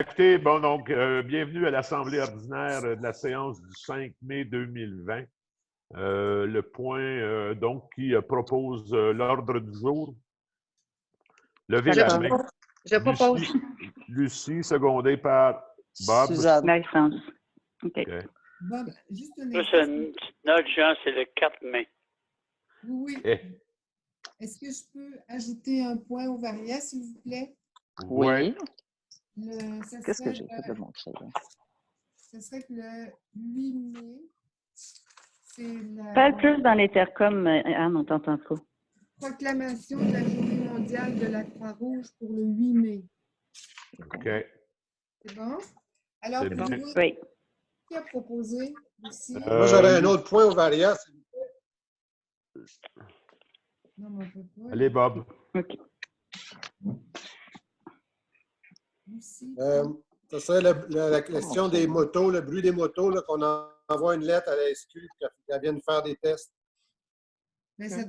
Écoutez, bon, donc, bienvenue à l'Assemblée ordinaire de la séance du 5 mai 2020. Le point, donc, qui propose l'ordre du jour. Levez la main. Je propose. Lucie, secondée par Bob. Suzanne. Marie-France. OK. Okay. Bob, juste une Une petite note, Jean, c'est le 4 mai. Oui. Eh. Est-ce que je peux ajouter un point au variant, s'il vous plaît? Oui. Qu'est-ce que j'ai fait de mon crayon? Ce serait que le 8 mai, c'est la Parle plus dans l'intercom, Anne, on t'entend pas. proclamation de la Journée mondiale de la Croix-Rouge pour le 8 mai. OK. C'est bon? Alors, C'est bien. Oui. qui a proposé ici? Moi, j'aurais un autre point au variant. Non, mais on peut pas. Allez, Bob. OK. Ici. Ce serait la question des motos, le bruit des motos, qu'on envoie une lettre à la SQ qu'elle vienne faire des tests. Mais ça,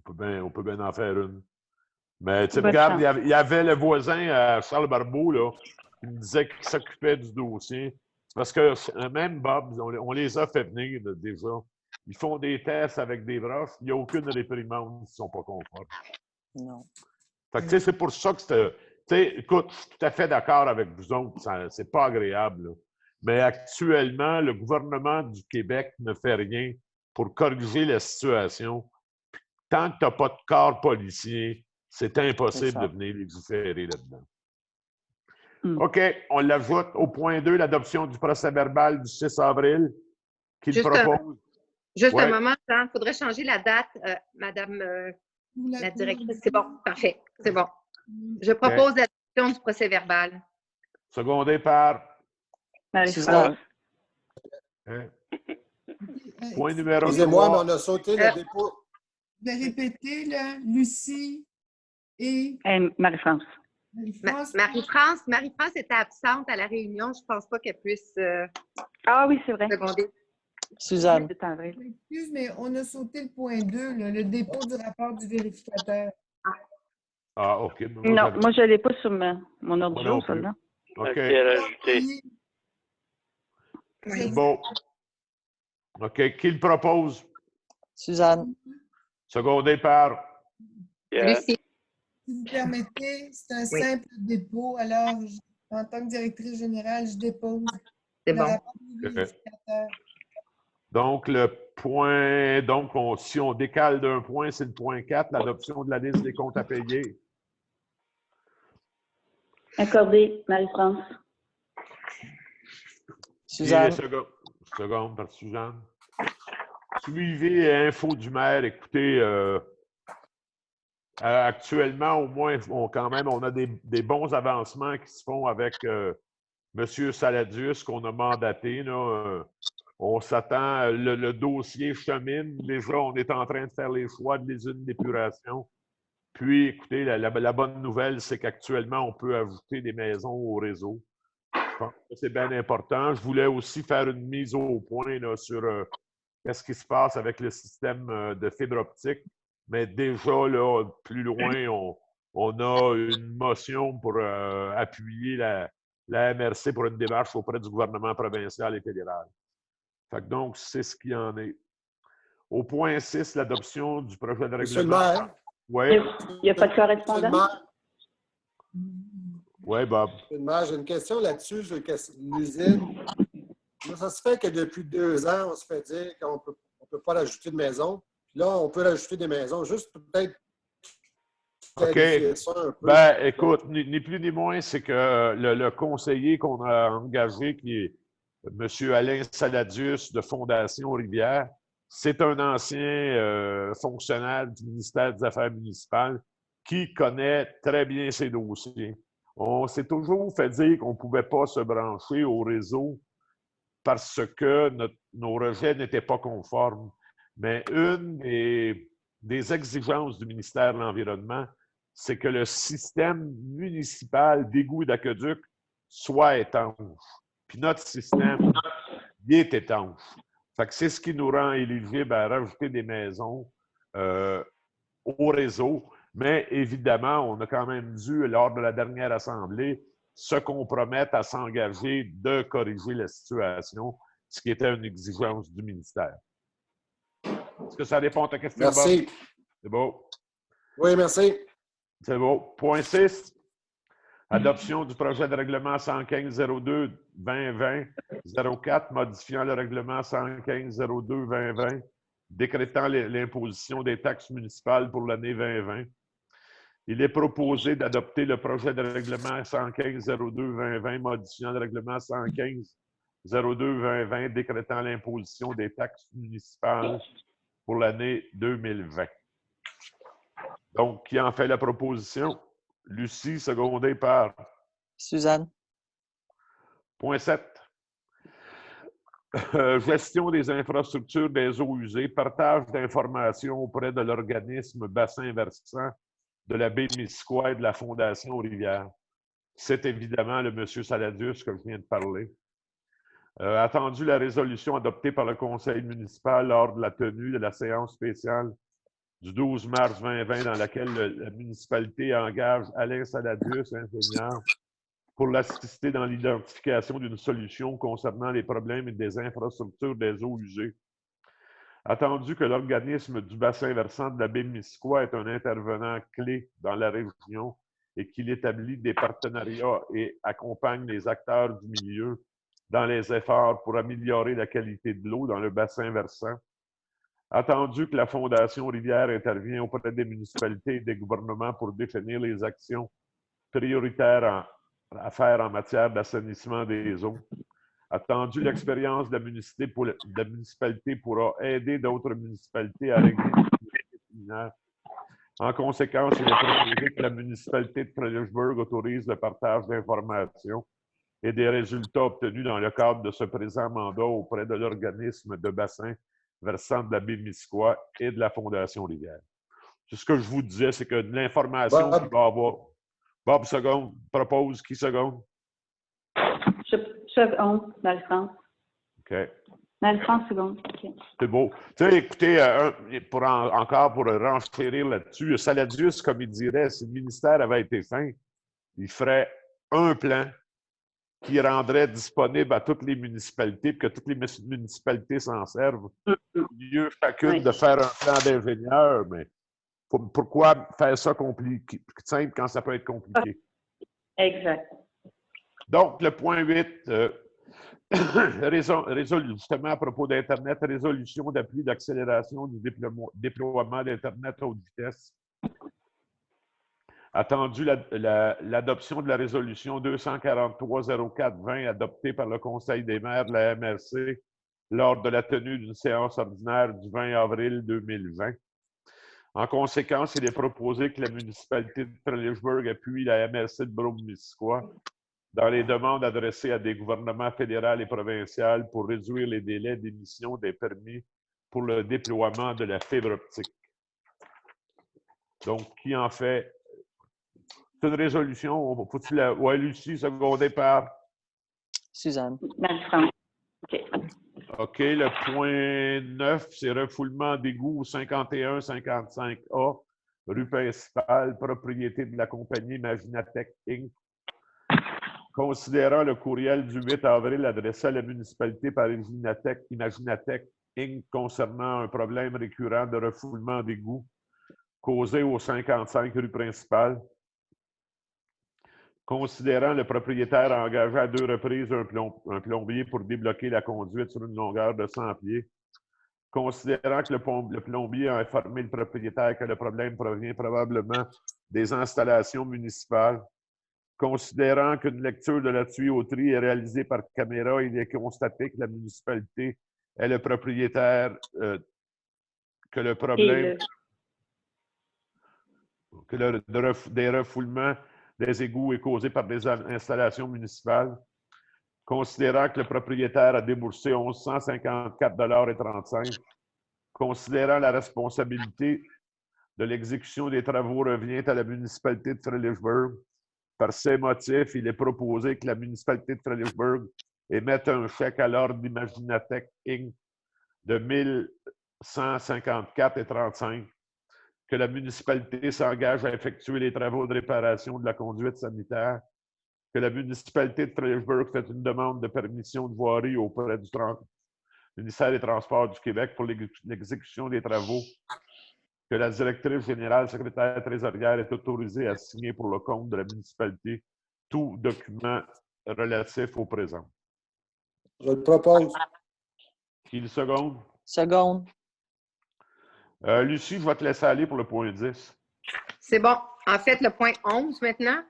On peut bien en faire une. Mais tu sais, Bonne regarde, chance. il y avait le voisin, Charles Barbeau, là, qui me disait qu'il s'occupait du dossier. C'est parce que même Bob, on les a fait venir là, déjà. Ils font des tests avec des broches. Il n'y a aucune réprimande s'ils ne sont pas conformes. Non. Fait que, tu sais, c'est pour ça que c'était. Tu sais, écoute, je suis tout à fait d'accord avec vous autres. C'est pas agréable. Là. Mais actuellement, le gouvernement du Québec ne fait rien pour corriger la situation. Puis, tant que tu n'as pas de corps policier, c'est impossible de venir légiférer là-dedans. OK, on l'ajoute au point 2, l'adoption du procès-verbal du 6 avril qu'il propose. Juste un moment, il faudrait changer la date, Madame la directrice. C'est bon, parfait, c'est bon. Je propose l'adoption du procès-verbal. Secondé par Marie-France. Hein? Point numéro 3. Excusez-moi, mais on a sauté le dépôt. je vais répéter, là, Lucie et Marie-France. Marie-France. Marie-France était absente à la réunion. Je ne pense pas qu'elle puisse. Ah oui, c'est vrai. Seconder. Suzanne. Excuse, mais on a sauté le point 2, là, le dépôt du rapport du vérificateur. Ah, OK. Non, moi, je ne l'ai pas sur mon ordre du jour, celle-là. OK. Rajouté. Bon. OK. Qui le propose? Suzanne. Secondé par Lucie. Si vous permettez, c'est un simple dépôt. Alors, en tant que directrice générale, je dépose C'est le bon. rapport du vérificateur. Donc, le point, donc, si on décale d'un point, c'est le point 4, l'adoption de la liste des comptes à payer. Accordé, Marie-France. Suzanne. Seconde par Suzanne. Suivi Info du maire, écoutez, actuellement, au moins, on a des bons avancements qui se font avec M. Saladius, qu'on a mandaté. Là, on s'attend, le dossier chemine. Déjà, on est en train de faire les choix de l'usine d'épuration. Puis, écoutez, la bonne nouvelle, c'est qu'actuellement, on peut ajouter des maisons au réseau. Je pense que c'est bien important. Je voulais aussi faire une mise au point là, sur qu'est-ce qui se passe avec le système de fibre optique. Mais déjà, là, plus loin, on a une motion pour appuyer la MRC pour une démarche auprès du gouvernement provincial et fédéral. Fait que donc, c'est ce qu'il y en est. Au point 6, l'adoption du projet de règlement. Monsieur le maire. Oui. Il n'y a pas de correspondance? Oui, Bob. Monsieur le maire, j'ai une question là-dessus sur l'usine. Ça se fait que depuis 2 ans, on se fait dire qu'on ne peut pas rajouter de maison. Puis là, on peut rajouter des maisons. Juste peut-être OK. ça un peu. Ben, écoute, ni plus ni moins, c'est que le conseiller qu'on a engagé, qui est M. Alain Saladius de Fondation Rivière, c'est un ancien fonctionnaire du ministère des Affaires municipales qui connaît très bien ces dossiers. On s'est toujours fait dire qu'on ne pouvait pas se brancher au réseau parce que nos rejets n'étaient pas conformes. Mais une des exigences du ministère de l'Environnement, c'est que le système municipal d'égout et d'aqueduc soit étanche. Puis notre système, il est étanche. Fait que c'est ce qui nous rend éligibles à rajouter des maisons au réseau. Mais évidemment, on a quand même dû, lors de la dernière assemblée, se compromettre à s'engager de corriger la situation, ce qui était une exigence du ministère. Est-ce que ça répond à ta question, Bob? Merci. C'est beau. Oui, merci. C'est beau. Point 6. Adoption du projet de règlement 115-02-2020-04, modifiant le règlement 115-02-2020, décrétant l'imposition des taxes municipales pour l'année 2020. Il est proposé d'adopter le projet de règlement 115-02-2020, modifiant le règlement 115-02-2020, décrétant l'imposition des taxes municipales pour l'année 2020. Donc, qui en fait la proposition? Lucie, secondée par Suzanne. Point 7. Gestion des infrastructures des eaux usées, partage d'informations auprès de l'organisme bassin versant de la baie Missisquoi et de la Fondation Rivière. C'est évidemment le monsieur Saladius que je viens de parler. Attendu la résolution adoptée par le conseil municipal lors de la tenue de la séance spéciale du 12 mars 2020 dans laquelle la municipalité engage Alain Saladius, ingénieur, pour l'assister dans l'identification d'une solution concernant les problèmes des infrastructures des eaux usées. Attendu que l'organisme du bassin versant de la baie Missisquoi est un intervenant clé dans la région et qu'il établit des partenariats et accompagne les acteurs du milieu dans les efforts pour améliorer la qualité de l'eau dans le bassin versant. Attendu que la Fondation Rivière intervient auprès des municipalités et des gouvernements pour définir les actions prioritaires à faire en matière d'assainissement des eaux. Attendu l'expérience de la municipalité pourra aider d'autres municipalités à régler les séminaires. En conséquence, il est proposé que la municipalité de Fredericksburg autorise le partage d'informations et des résultats obtenus dans le cadre de ce présent mandat auprès de l'organisme de bassin versant de la baie Missisquoi et de la Fondation Rivière. C'est ce que je vous disais, c'est que l'information qu'il va avoir. Bob, seconde, propose qui seconde? Seconde, Marie-France. OK. Marie-France, seconde. Okay. C'est beau. Tu sais, écoutez, encore pour renchérir là-dessus, Saladius, comme il dirait, si le ministère avait été fin, il ferait un plan qui rendrait disponible à toutes les municipalités, puis que toutes les municipalités s'en servent. Mieux chacune de faire un plan d'ingénieur, mais pourquoi faire ça simple quand ça peut être compliqué? Exact. Donc, le point 8, justement à propos d'Internet, résolution d'appui d'accélération du déploiement d'Internet à haute vitesse. Attendu l'adoption de la résolution 243-04-20 adoptée par le Conseil des maires de la MRC lors de la tenue d'une séance ordinaire du 20 avril 2020. En conséquence, il est proposé que la municipalité de Fredericksburg appuie la MRC de Brome-Missisquoi dans les demandes adressées à des gouvernements fédéral et provincial pour réduire les délais d'émission des permis pour le déploiement de la fibre optique. Donc, qui en fait? C'est une résolution. Faut-tu la... Oui, Lucie, secondée par? Suzanne. Marie-France. OK. OK. Le point 9, c'est refoulement d'égouts 51-55A, rue principale, propriété de la compagnie Imaginatech Inc. Considérant le courriel du 8 avril adressé à la municipalité par Imaginatech Inc. concernant un problème récurrent de refoulement d'égouts causé au 55 rue principale. Considérant le propriétaire a engagé à 2 reprises un plombier pour débloquer la conduite sur une longueur de 100 pieds. Considérant que le plombier a informé le propriétaire que le problème provient probablement des installations municipales. Considérant qu'une lecture de la tuyauterie est réalisée par caméra, il est constaté que la municipalité est le propriétaire, que le problème des refoulements des égouts est causé par des installations municipales. Considérant que le propriétaire a déboursé 1 154,35 $, considérant la responsabilité de l'exécution des travaux revient à la municipalité de Fredericksburg. Par ces motifs, il est proposé que la municipalité de Fredericksburg émette un chèque à l'ordre d'Imaginatech Inc. de 1 154,35 $, que la municipalité s'engage à effectuer les travaux de réparation de la conduite sanitaire, que la municipalité de Fredericksburg fait une demande de permission de voirie auprès du ministère des Transports du Québec pour l'exécution des travaux, que la directrice générale, secrétaire trésorière est autorisée à signer pour le compte de la municipalité tout document relatif au présent. Je le propose. Qui le seconde? Seconde. Lucie, je vais te laisser aller pour le point 10. C'est bon. En fait, le point 11 maintenant.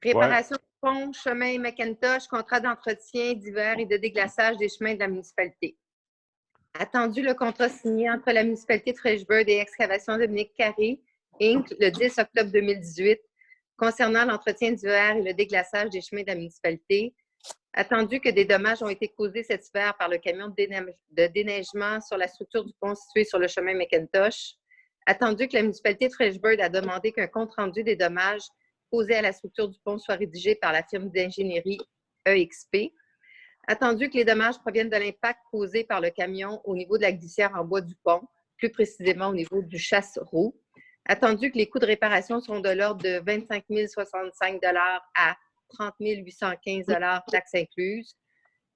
Réparation de pont, chemin McIntosh, contrat d'entretien d'hiver et de déglaçage des chemins de la municipalité. Attendu le contrat signé entre la municipalité de Fredericksburg et Excavation Dominique Carré, Inc., le 10 octobre 2018, concernant l'entretien d'hiver et le déglaçage des chemins de la municipalité. Attendu que des dommages ont été causés cet hiver par le camion de déneigement sur la structure du pont situé sur le chemin McIntosh. Attendu que la municipalité de Fredericksburg a demandé qu'un compte-rendu des dommages causés à la structure du pont soit rédigé par la firme d'ingénierie EXP. Attendu que les dommages proviennent de l'impact causé par le camion au niveau de la glissière en bois du pont, plus précisément au niveau du chasse-roue. Attendu que les coûts de réparation seront de l'ordre de 25 065 à 30 815 taxes incluses.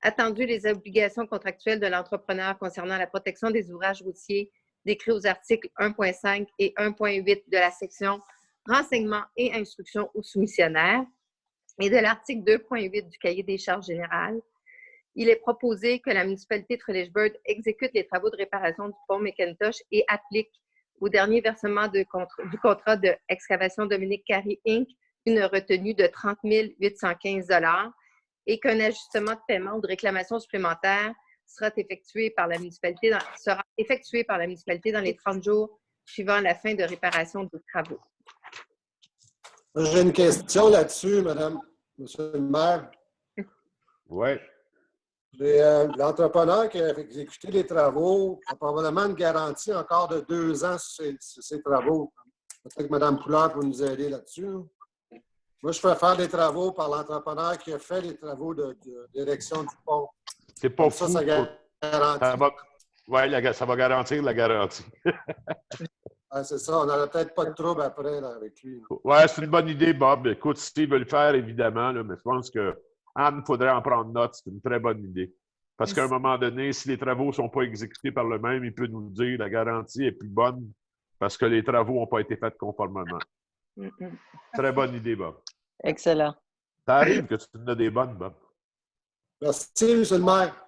Attendu les obligations contractuelles de l'entrepreneur concernant la protection des ouvrages routiers décrits aux articles 1.5 et 1.8 de la section renseignements et instructions aux soumissionnaires et de l'article 2.8 du cahier des charges générales. Il est proposé que la municipalité de Fredericksburg exécute les travaux de réparation du pont McIntosh et applique au dernier versement du contrat de Excavation Dominique Carré, Inc., une retenue de 30 815 et qu'un ajustement de paiement ou de réclamation supplémentaire sera effectué par la municipalité dans les 30 jours suivant la fin de réparation des travaux. J'ai une question là-dessus, madame, monsieur le maire. Oui. L'entrepreneur qui a exécuté les travaux a probablement une garantie encore de 2 ans sur ses travaux. Peut-être que mme Poulard peut nous aider là-dessus. Moi, je fais faire des travaux par l'entrepreneur qui a fait les travaux d'érection du pont. C'est pas ça, fou. ça garantit. Ça va garantir la garantie. C'est ça, on n'aura peut-être pas de trouble après là, avec lui. Oui, c'est une bonne idée, Bob. Écoute, s'il veut le faire, évidemment, là, mais je pense que Anne, il faudrait en prendre note. C'est une très bonne idée. Parce qu'à un moment donné, si les travaux ne sont pas exécutés par le même, il peut nous dire que la garantie est plus bonne parce que les travaux n'ont pas été faits conformément. Très bonne idée, Bob. Excellent. Ça arrive que tu en as des bonnes, Bob. Merci, monsieur le maire.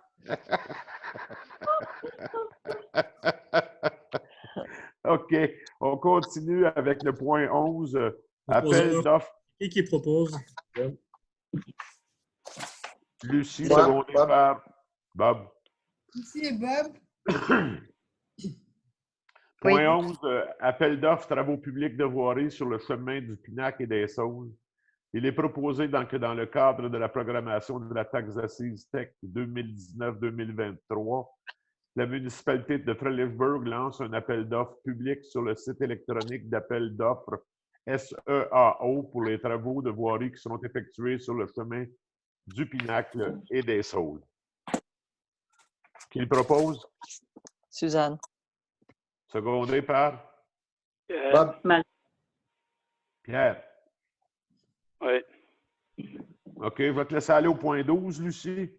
OK. On continue avec le point 11. Appel d'offres. Qui propose? Lucie, Bob. secondée par Bob. Lucie et Bob. Point 11. Appel d'offres travaux publics de voirie sur le chemin du Pinac et des Saules. Il est proposé que dans le cadre de la programmation de la taxe d'assises TEC 2019-2023, la municipalité de Fredericksburg lance un appel d'offres public sur le site électronique d'appel d'offres SEAO pour les travaux de voirie qui seront effectués sur le chemin du Pinacle et des Saules. Qui le propose? Suzanne. Secondé par Bob. Pierre. Oui. OK, je vais te laisser aller au point 12, Lucie.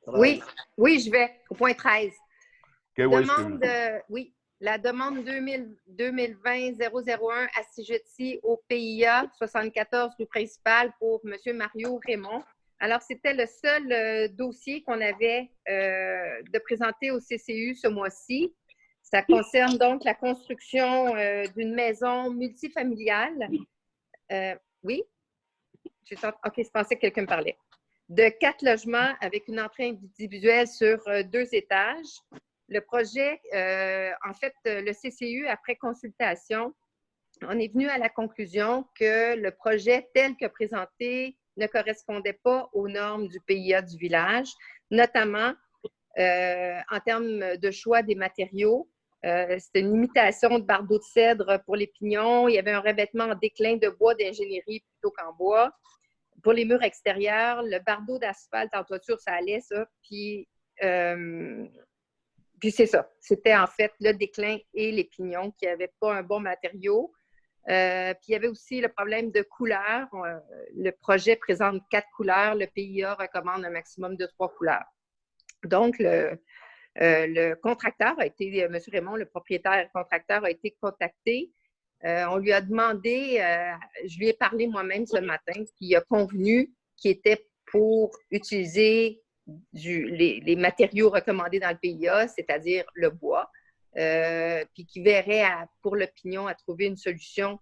Oui, je vais au point 13. Okay, La demande 2020-001 Assujetti au PIA 74 rue principale pour M. Mario Raymond. Alors, c'était le seul dossier qu'on avait de présenter au CCU ce mois-ci. Ça concerne donc la construction d'une maison multifamiliale. Oui? OK, je pensais que quelqu'un me parlait. De 4 logements avec une entrée individuelle sur 2 étages. Le projet, en fait, le CCU, après consultation, on est venu à la conclusion que le projet tel que présenté ne correspondait pas aux normes du PIA du village, notamment en termes de choix des matériaux. C'était une imitation de bardeaux de cèdre pour les pignons. Il y avait un revêtement en déclin de bois d'ingénierie plutôt qu'en bois. Pour les murs extérieurs, le bardeau d'asphalte en toiture, ça allait, ça. Puis puis c'est ça. C'était en fait le déclin et les pignons qui n'avaient pas un bon matériau. Puis il y avait aussi le problème de couleurs. Le projet présente 4 couleurs. Le PIA recommande un maximum de 3 couleurs. Donc, le contracteur a été, M. Raymond, le propriétaire contracteur, a été contacté. On lui a demandé, je lui ai parlé moi-même ce matin, puis il a convenu qu'il était pour utiliser les matériaux recommandés dans le PIA, c'est-à-dire le bois, puis qu'il verrait pour le pignon à trouver une solution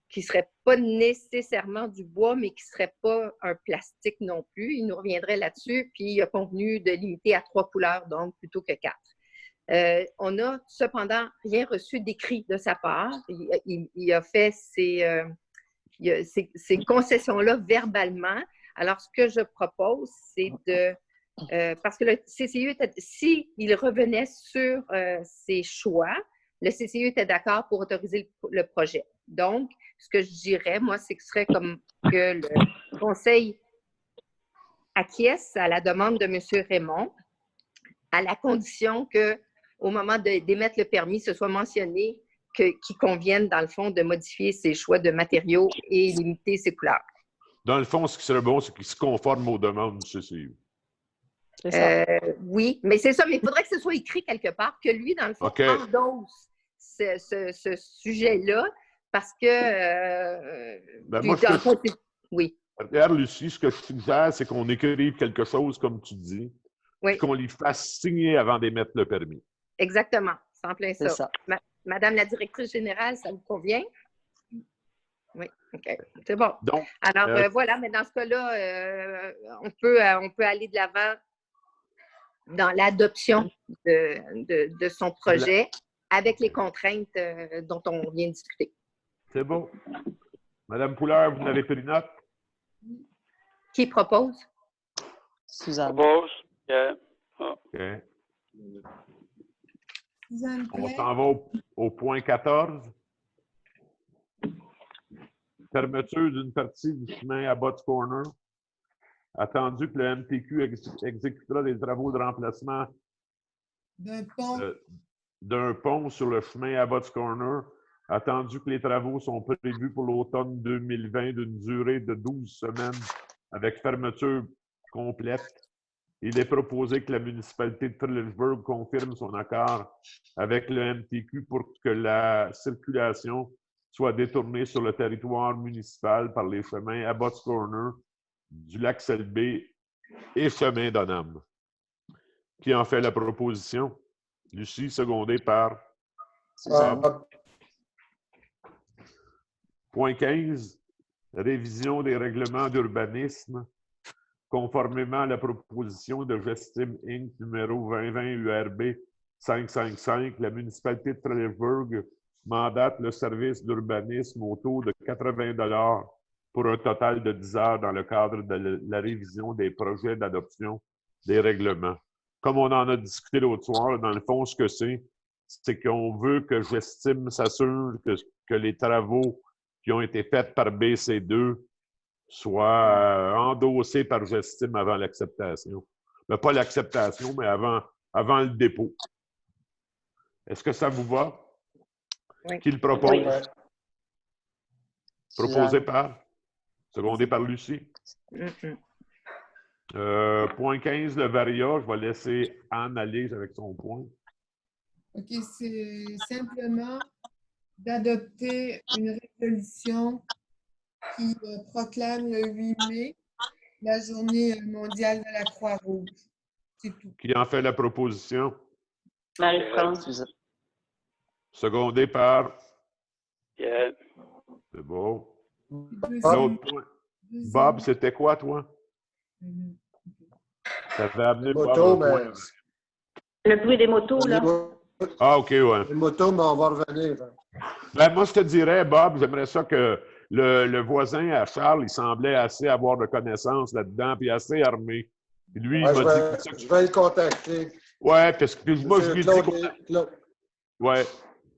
qui ne serait pas nécessairement du bois, mais qui ne serait pas un plastique non plus. Il nous reviendrait là-dessus, puis il a convenu de limiter à 3 couleurs, donc plutôt que 4. On n'a cependant rien reçu d'écrit de sa part. Il a fait ces concessions-là verbalement. Alors, ce que je propose, c'est de... parce que le CCU, s'il revenait sur ses choix, le CCU était d'accord pour autoriser le projet. Donc, ce que je dirais, moi, c'est que ce serait comme que le Conseil acquiesce à la demande de M. Raymond, à la condition qu'au moment d'émettre le permis, ce soit mentionné qu'il convienne, dans le fond, de modifier ses choix de matériaux et limiter ses couleurs. Dans le fond, ce qui serait bon, c'est qu'il se conforme aux demandes du CCU. C'est ça. Oui, mais c'est ça. Mais il faudrait que ce soit écrit quelque part, que lui, dans le fond, endosse ce sujet-là, parce que... Ben moi, oui. Regarde, Lucie, ce que je suggère, c'est qu'on écrive quelque chose, comme tu dis, oui. et qu'on lui fasse signer avant d'émettre le permis. Exactement. C'est en plein ça. C'est ça. Madame la directrice générale, ça vous convient? Oui, OK. C'est bon. Donc, alors, voilà, mais dans ce cas-là, on peut aller de l'avant dans l'adoption de son projet avec les contraintes dont on vient de discuter. C'est bon. Madame Poulard, vous n'avez pris note? Qui propose? Suzanne. Propose. Yeah. Oh. OK. Suzanne On Plais. s'en va au point 14. Fermeture d'une partie du chemin à Butts Corner. Attendu que le MTQ exécutera des travaux de remplacement d'un pont sur le chemin à Butts Corner. Attendu que les travaux sont prévus pour l'automne 2020 d'une durée de 12 semaines avec fermeture complète. Il est proposé que la municipalité de Trelleborg confirme son accord avec le MTQ pour que la circulation soit détournée sur le territoire municipal par les chemins à Butts Corner, du lac Selby et chemin d'Onam. Qui en fait la proposition? Lucie, secondée par Bob. Point 15. Révision des règlements d'urbanisme. Conformément à la proposition de Gestim Inc. numéro 2020 URB 555, la municipalité de Trelleborg mandate le service d'urbanisme au taux de 80 $ pour un total de 10 heures dans le cadre de la révision des projets d'adoption des règlements. Comme on en a discuté l'autre soir, dans le fond, ce que c'est qu'on veut que Gestim s'assure que les travaux qui ont été faits par BC2 soient endossés par Gestim avant l'acceptation. Mais pas l'acceptation, mais avant le dépôt. Est-ce que ça vous va? Oui. Qui le propose? Oui. Proposé par? Secondé par Lucie. Point 15, le Varia. Je vais laisser Anne aller avec son point. OK, c'est simplement d'adopter une résolution qui proclame le 8 mai la journée mondiale de la Croix-Rouge. C'est tout. Qui en fait la proposition? Marie-France. Suzanne. Secondé par? Yeah. C'est bon. Deuxième- L'autre point. Bob, c'était quoi, toi? Mhm. Ça avait amené Bob Moto, un point. mais... Le bruit des motos, là. Ah, OK, ouais. Les motos, mais on va revenir. Ben, moi, je te dirais, Bob, j'aimerais ça que le voisin à Charles, il semblait assez avoir de connaissances là-dedans, puis assez armé. Puis lui, Ouais, il m'a dit... je vais le contacter. Ouais, parce que puis moi, je lui ai dit qu'on... Claude Ouais.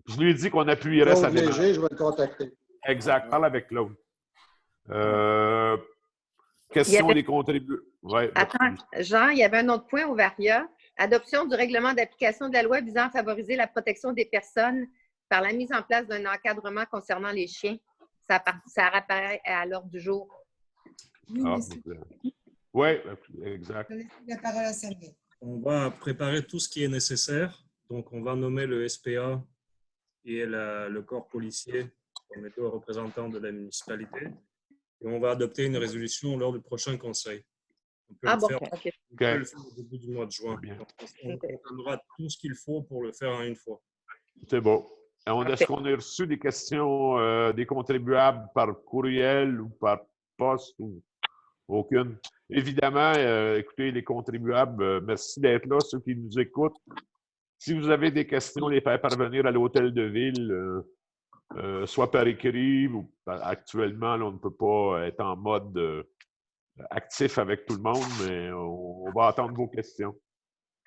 Je lui ai dit qu'on appuierait sa démarche. Léger, je vais le contacter. Exact. Parle avec Claude. Question des contributeurs. Ouais. Attends, Jean, il y avait un autre point au Varia. Adoption du règlement d'application de la loi visant à favoriser la protection des personnes par la mise en place d'un encadrement concernant les chiens. Ça apparaît à l'ordre du jour. Oui, Ah, monsieur. oui, exact. Je laisse la parole à Sergei. On va préparer tout ce qui est nécessaire. Donc, on va nommer le SPA et le corps policier comme les deux représentants de la municipalité. Et on va adopter une résolution lors du prochain conseil. On peut Ah le bon, faire, OK. on peut le faire au début du mois de juin. Bien. Donc, on aura tout ce qu'il faut pour le faire en une fois. C'est beau. Est-ce Parfait. qu'on a reçu des questions des contribuables par courriel ou par poste ou aucune? Évidemment, écoutez, les contribuables, merci d'être là, ceux qui nous écoutent. Si vous avez des questions, les faire parvenir à l'hôtel de ville, soit par écrit ou actuellement, là, on ne peut pas être en mode actif avec tout le monde, mais on va attendre vos questions.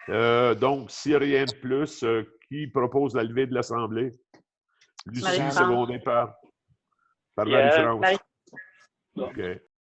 Donc, s'il n'y a rien de plus, qui propose la levée de l'Assemblée? Lucie, Marie-France. secondée par Yeah. Marie-France. OK.